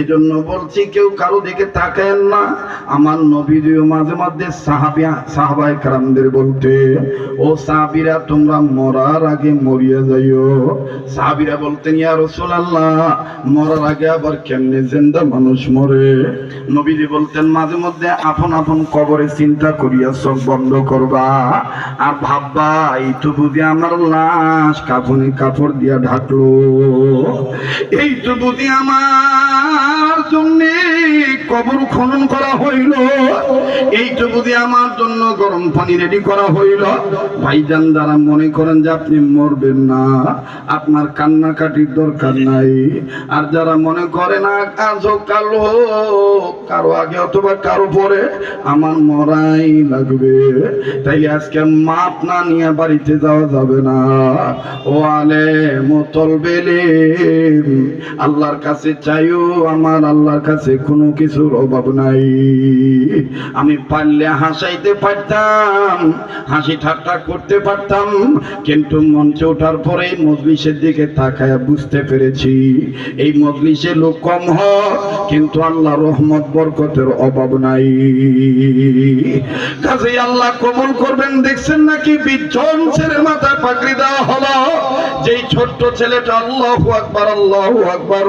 এজন্য বলছি কেউ কারো দিকে তাকায়েন না। আমার নবীও মাঝে মাঝে সাহাবায়ে কেরামদের বলতে, ও সাহাবীরা তোমরা মরার আগে মরিয়া যাইও। সাহাবীরা বলতেন, ইয়া রাসূলুল্লাহ মরার আগে আবার কেমনে জিন্দা মানুষ মরে? নবীজি বলতেন, মাঝে মধ্যে আপন আপন কবরে চিন্তা করিয়া চোখ বন্ধ করবা আর ভাববা এই তো বুঝি আমার লাশ কাফনে কাপড় দিয়া ঢাকলো, এই তো বুঝি আমার জন্য কবর খনন করা হইল, এই তো বুঝি আমার জন্য গরম পানি রেডি করা হইল। ভাইজান, যারা মনে করেন যে আপনি মরবেন না, আপনার কান্নাকাটির দরকার নাই। আর যারা মনে করেন আজও কালো কারো আগে অথবা কারো পরে আমার মরাই লাগবে, তাই আজকে মাপ না নিয়ে বাড়িতে যাওয়া যাবে না। ও আলেম ও তলবেলে, আল্লাহর কাছে চাইও, আমার আল্লাহর কাছে কোনো কিছুর অভাব নাই। আমি পারলে হাসাইতে পারতাম, হাসি ঠাট্টা করতে পারতাম, কিন্তু মঞ্চে ওঠার পরেই মজলিসের দিকে তাকায় বুঝতে পেরেছি এই মজলিসে লোক কম হয় কিন্তু আল্লাহ রহমত বরকতের অভাব নাই। কাজেই আল্লাহ কবুল করবেন। দেখছেন নাকি 20 জন ছেলের মাথায় পাগড়ি দেওয়া হলো, যেই ছোট্ট ছেলেটা আল্লাহু আকবার আল্লাহু আকবার